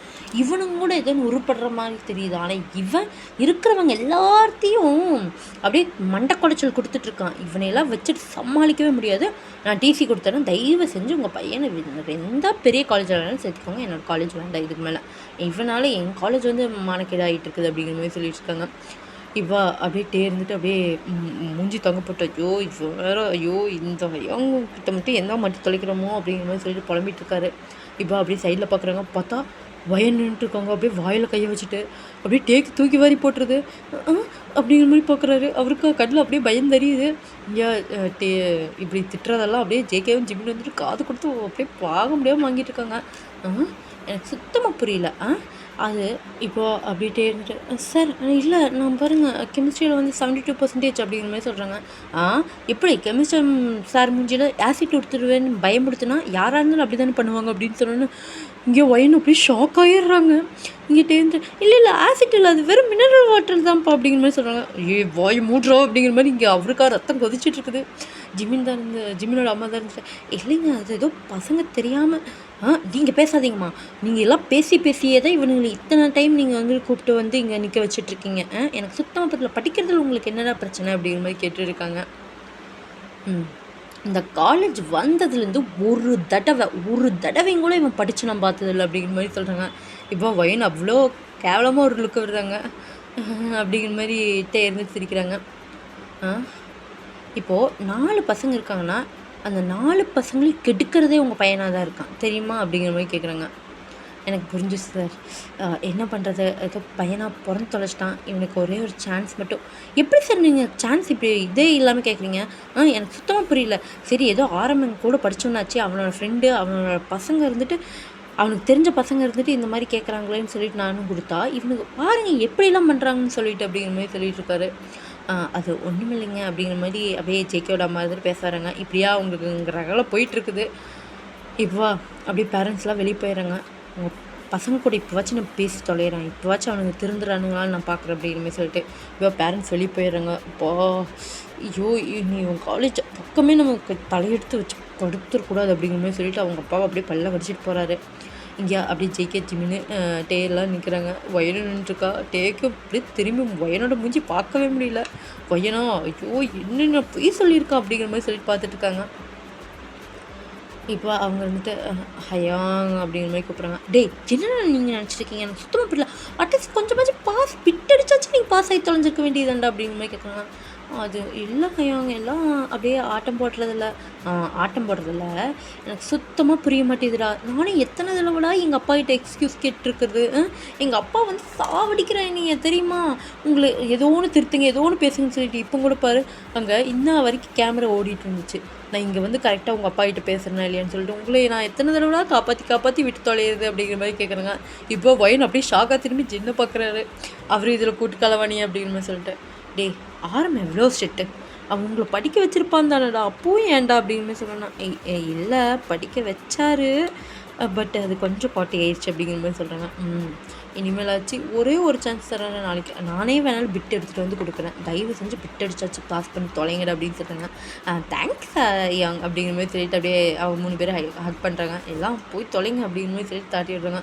இவனுங்க கூட எதுவும் உருப்படுற மாதிரி தெரியுது, ஆனால் இவன் இருக்கிறவங்க எல்லாத்தையும் அப்படியே மண்டை குடைச்சல் கொடுத்துட்ருக்கான். இவனையெல்லாம் வச்சுட்டு சமாளிக்கவே முடியாது. நான் டிசி கொடுத்தேன்னா தயவு செஞ்சு உங்கள் பையனை எந்த பெரிய காலேஜில் வேணாலும் சேர்த்துக்கோங்க, என்னோடய காலேஜ் வேண்டாம் இதுக்கு மேலே. இவனால் என் காலேஜ் வந்து மானக்கேடு ஆகிட்டு இருக்குது அப்படிங்கிற மாதிரி சொல்லிட்டு இருக்காங்க. இவா அப்படியே இருந்துட்டு அப்படியே மூஞ்சி தொங்க போட்டு, ஐயோ இது வேற, ஐயோ இந்த ஐயாங்க கிட்ட மட்டும் என்ன மட்டும் தொலைக்கிறோமோ அப்படிங்கிற மாதிரி சொல்லிட்டு புலம்பிட்டு இருக்காரு. இவா அப்படியே சைடில் பார்க்குறாங்க, பார்த்தா வயன் நின்றுட்டுருக்காங்க. அப்படியே வாயில் கையை வச்சுட்டு அப்படியே டேக்கு தூக்கி வாரி போட்டுருது. அப்படிங்கிற மாதிரி பார்க்குறாரு. அவருக்கு கண்ணில் அப்படியே பயம் தெரியுது. இங்கே டே இப்படி திட்டுறதெல்லாம் அப்படியே ஜேகேவும் ஜிம்மின்னு வந்துட்டு காது கொடுத்து அப்படியே பார்க்க முடியாமல் வாங்கிட்டு இருக்காங்க. எனக்கு சுத்தமாக புரியல. அது இப்போது அப்படின்ட்டே இருந்துட்டு, சார் இல்லை நான் பாருங்கள் கெமிஸ்ட்ரியில் வந்து 72% அப்படிங்கிற மாதிரி சொல்கிறாங்க. எப்படி கெமிஸ்ட்ரி சார் மூஞ்சியில் ஆசிட் கொடுத்துருவேன்னு பயன்படுத்தினா யாராக இருந்தாலும் அப்படி தானே பண்ணுவாங்க அப்படின்னு சொன்னோன்னு இங்கே ஒயின் அப்படியே ஷாக் ஆகிடுறாங்க. இங்கிட்டே இருந்து இல்லை ஆசிட் இல்லை, அது வெறும் மினரல் வாட்டர் தான்ப்பா அப்படிங்கிற மாதிரி சொல்கிறாங்க. வாய் மூடுறோம் அப்படிங்கிற மாதிரி இங்கே அவருக்கா ரத்தம் கொதிச்சிட்டு இருக்குது. ஜிம்மினோட அம்மா தான் இருந்துச்சு, இல்லைங்க அது ஏதோ பசங்க தெரியாமல் நீங்கள் பேசாதீங்கம்மா, நீங்கள் எல்லாம் பேசியே தான் இவனுங்களை இத்தனை டைம் நீங்கள் வந்து கூப்பிட்டு வந்து இங்கே நிற்க வச்சிட்ருக்கீங்க. எனக்கு சுத்தமாக பத்தில படிக்கிறதுல உங்களுக்கு என்னடா பிரச்சனை அப்படிங்கிற மாதிரி கேட்டுருக்காங்க. இந்த காலேஜ் வந்ததுலேருந்து ஒரு தடவையும் கூட இவன் படித்து நான் பார்த்ததில்லை அப்படிங்கிற மாதிரி சொல்கிறாங்க. இப்போ வயன் அவ்வளோ கேவலமாக ஒரு லுக்கு விடுறாங்க அப்படிங்கிற மாதிரி இருந்து சிரிக்கிறாங்க. இப்போது 4 பசங்க இருக்காங்கன்னா அந்த 4 பசங்களையும் கெடுக்கிறதே உங்கள் பையனாக தான் இருக்கான் தெரியுமா அப்படிங்கிற மாதிரி கேட்குறாங்க. எனக்கு புரிஞ்சிச்சு சார், என்ன பண்ணுறது, ஏதோ பையனாக பிறந்து தொலைச்சிட்டான், இவனுக்கு ஒரே ஒரு சான்ஸ் மட்டும். எப்படி சார் நீங்கள் சான்ஸ் இப்படி இதே இல்லாமல் கேட்குறீங்க? எனக்கு சுத்தமாக புரியல. சரி ஏதோ ஆரம்பம் கூட படித்தோன்னாச்சு, அவனோட ஃப்ரெண்டு அவனோட பசங்க இருந்துட்டு அவனுக்கு தெரிஞ்ச பசங்க இருந்துட்டு இந்த மாதிரி கேட்குறாங்களேன்னு சொல்லிட்டு நானும் கொடுத்தா, இவனுக்கு பாருங்கள் எப்படிலாம் பண்ணுறாங்கன்னு சொல்லிட்டு அப்படிங்கிற மாதிரி சொல்லிட்டு இருக்காரு. அது ஒன்றும் இல்லைங்க அப்படிங்கிற மாதிரி அப்படியே ஜேகேவோட அம்மா இருந்துட்டு பேசுகிறாங்க. இப்படியா உங்களுக்கு ரகலை போயிட்டுருக்குது. இப்போ அப்படியே பேரண்ட்ஸ்லாம் வெளியே போயிடுறாங்க. உங்கள் பசங்க கூட இப்போவாச்சும் நான் பேசி தொலைகிறேன், இப்போவாச்சும் அவனுக்கு திருந்துறானுங்களான்னு நான் பார்க்குறேன் அப்படிங்கிற மாதிரி சொல்லிட்டு இப்போ பேரண்ட்ஸ் வெளியே போயிடுறாங்க. இப்போ ஐயோ நீ உன் காலேஜ் பக்கமே நமக்கு தலையெடுத்து வச்சு படுத்துடக்கூடாது அப்படிங்கிற மாதிரி சொல்லிட்டு அவங்க அப்பாவை அப்படியே பல்ல கடிச்சிட்டு போகிறாரு. இங்கே அப்படியே ஜேகே ஜிம்மின்னு டேலாம் நிற்கிறாங்க. வயனு நின்றுருக்கா. டேக்கு அப்படியே திரும்பி வயனோட மூஞ்சி பார்க்கவே முடியல. வயனா ஐயோ என்னென்ன பொய் சொல்லியிருக்கா அப்படிங்கிற மாதிரி சொல்லிட்டு பார்த்துட்ருக்காங்க. இப்போ அவங்க வந்துட்டு ஹயாங் அப்படிங்கிற மாதிரி கூப்பிட்றாங்க. டேய் என்னென்ன நீங்கள் நினச்சிருக்கீங்க, எனக்கு சுத்தமாக புரியல. அட்லீஸ்ட் கொஞ்சமாச்சும் பாஸ் பிட் அடிச்சாச்சு நீங்கள் பாஸ் ஆகி தொலைஞ்சிருக்க வேண்டியதாண்டா அப்படிங்கிற மாதிரி கேட்குறாங்க. அது இல்லை ஹயாங், எல்லாம் அப்படியே ஆட்டம் போடுறதில்ல எனக்கு சுத்தமாக புரிய மாட்டேதுடா. நானும் எத்தனை தடவைடா எங்கள் அப்பா கிட்ட எக்ஸ்கியூஸ் கேட்டுருக்குறது. எங்கள் அப்பா வந்து சாவடிக்கிறேன் நீங்கள் தெரியுமா, உங்களை ஏதோ ஒன்று திருத்துங்க ஏதோ ஒன்று பேசுங்கன்னு சொல்லிட்டு இப்போ கூட பாரு அங்கே இன்னும் வரைக்கும் கேமரா ஓடிட்டு இருந்துச்சு. நான் இங்கே வந்து கரெக்டாக உங்கள் அப்பா கிட்ட பேசுகிறேன் இல்லையான்னு சொல்லிட்டு உங்களை நான் எத்தனை தடவைடா காப்பாற்றி விட்டு தொலையுது அப்படிங்கிற மாதிரி கேட்குறாங்க. இப்போ வயன் அப்படியே ஷாக்காக திரும்பி ஜின்ன பார்க்குறாரு. அவர் இதில் கூட்டு கலவாணி அப்படிங்கிற மாதிரி சொல்லிட்டு, டேய் ஆரம்பம் எவ்வளோ ஸ்ட்ரிக்ட்டு, அவன் உங்களை படிக்க வச்சுருப்பான் தானடா, அப்போவும் ஏன்டா அப்படின்னு சொல்லணும். இல்லை படிக்க வச்சாரு, பட் அது கொஞ்சம் பாட்டி ஆயிடுச்சு அப்படிங்கிற மாதிரி சொல்கிறாங்க. இனிமேலாச்சு ஒரே ஒரு சான்ஸ் தரேன், நாளைக்கு நானே வேணாலும் பிட் எடுத்துகிட்டு வந்து கொடுக்குறேன், தயவு செஞ்சு பிட் அடிச்சாச்சு பாஸ் பண்ணி தொலைங்கடா அப்படின்னு சொல்கிறாங்க. தேங்க்ஸ் யங் அப்படிங்கிற மாதிரி சொல்லிட்டு அப்படியே அவங்க 3 பேர் ஹக் பண்ணுறாங்க. எல்லாம் போய் தொலைங்க அப்படிங்கிற மாதிரி சொல்லிட்டு தாட்டி விடுறாங்க.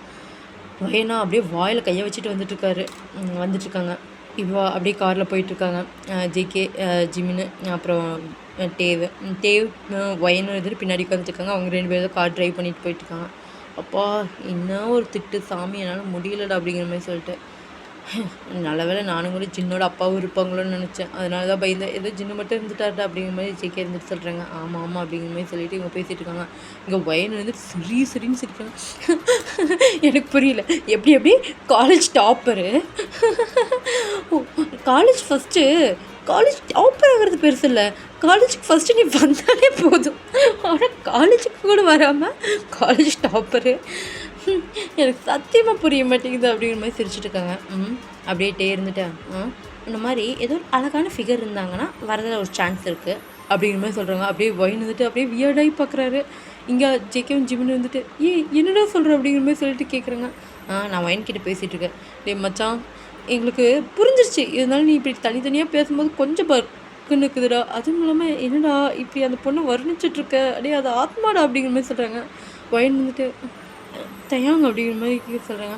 வயனா அப்படியே வாயில் கையை வச்சுட்டு வந்துட்டுருக்காங்க. இவா அப்படியே காரில் போயிட்டுருக்காங்க. ஜேகே ஜிமின்னு அப்புறம் டேவ் வயனும் எடுத்துகிட்டு பின்னாடி உட்காந்துருக்காங்க. அவங்க 2 பேரும் கார் ட்ரைவ் பண்ணிட்டு போயிட்டுருக்காங்க. அப்பா இன்னும் ஒரு திட்டு சாமி, என்னால் முடியலடா அப்படிங்கிற மாதிரி சொல்லிட்டு, நல்ல வேளை நானும் கூட ஜின்னோட அப்பாவும் இருப்பாங்களோன்னு நினச்சேன், அதனால தான் பயந்தேன். ஏதோ ஜின்னு மட்டும் இருந்துட்டார்டா அப்படிங்கிற மாதிரி ஜேகே இருந்துட்டு சொல்கிறாங்க. ஆமாம் அப்படிங்கிற மாதிரி சொல்லிட்டு இவங்க பேசிகிட்டு இருக்காங்க. இங்கே வயன் வந்து சரின்னு சிரிக்காங்க. எனக்கு புரியல, எப்படி காலேஜ் டாப்பரு, காலேஜ் டாப்பர் ஆகிறது பெருசு இல்லை, காலேஜுக்கு ஃபஸ்ட்டு நீ வந்தாலே போதும், ஆனால் காலேஜுக்கு கூட வராமல் காலேஜ் டாப்பரு, எனக்கு சத்தியமாக புரிய மாட்டேங்குது அப்படிங்கிற மாதிரி சிரிச்சுட்டு இருக்காங்க. அப்படியே இருந்துட்டேன். இந்த மாதிரி ஏதோ ஒரு அழகான ஃபிகர் இருந்தாங்கன்னா வரதில் ஒரு சான்ஸ் இருக்குது அப்படிங்கிற மாதிரி சொல்கிறாங்க. அப்படியே வயன் வந்துட்டு அப்படியே வியர்டாகி பார்க்குறாரு. இங்கே ஜேகேவும் ஜிமின்னு வந்துட்டு என்னடா சொல்கிற அப்படிங்கிற மாதிரி சொல்லிட்டு கேட்குறாங்க. நான் வயன்கிட்ட பேசிகிட்டு இருக்கேன். டே மச்சான், எங்களுக்கு புரிஞ்சிருச்சு, இருந்தாலும் நீ இப்படி தனித்தனியாக பேசும்போது கொஞ்சம் பக்குன்னு இருக்குதுடா, அதுவும் இல்லாமல் என்னடா இப்படி அந்த பொண்ணை வர்ணிச்சிட்ருக்க, அப்படியே அது ஆத்மாடா அப்படிங்கிற மாதிரி சொல்கிறாங்க. வயன் வந்துட்டு தயாங்க அப்படிங்கிற மாதிரி சொல்கிறாங்க.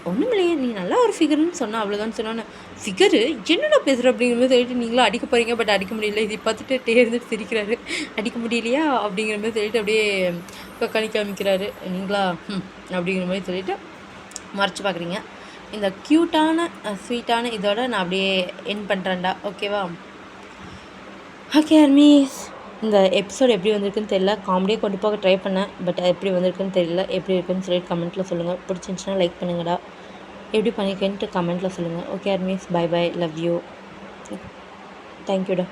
ஒன்றும் இல்லையே, நீ நல்லா ஒரு ஃபிகர்னு சொன்னால் அவ்வளோதான் சொன்னான்னு. ஃபிகரு என்னடா பேசுகிற அப்படிங்கிற மாதிரி சொல்லிட்டு நீங்களும் அடிக்க போகிறீங்க, பட் அடிக்க முடியல. இதை பார்த்துட்டு இருந்துட்டு சிரிக்கிறாரு. அடிக்க முடியலையா அப்படிங்கிற மாதிரி சொல்லிட்டு அப்படியே கணி காமிக்கிறாரு. நீங்களா அப்படிங்கிற மாதிரி சொல்லிட்டு மறைச்சி பார்க்குறீங்க. இந்த க்யூட்டான ஸ்வீட்டான இதோட நான் அப்படியே என் பண்ணுறேன்டா. ஓகேவா? ஓகே அர்மீஸ், இந்த எபிசோட் எப்படி வந்திருக்குன்னு தெரியல. காமெடியாக கொண்டு போக ட்ரை பண்ணேன், பட் எப்படி வந்திருக்குன்னு தெரியல. எப்படி இருக்குன்னு சொல்லிட்டு கமெண்ட்டில் சொல்லுங்கள். பிடிச்சிருந்துச்சுன்னா லைக் பண்ணுங்கடா. எப்படி பண்ணிக்கன்ட்டு கமெண்ட்டில் சொல்லுங்கள். Okay armies, bye bye, love you, தேங்க்யூடா.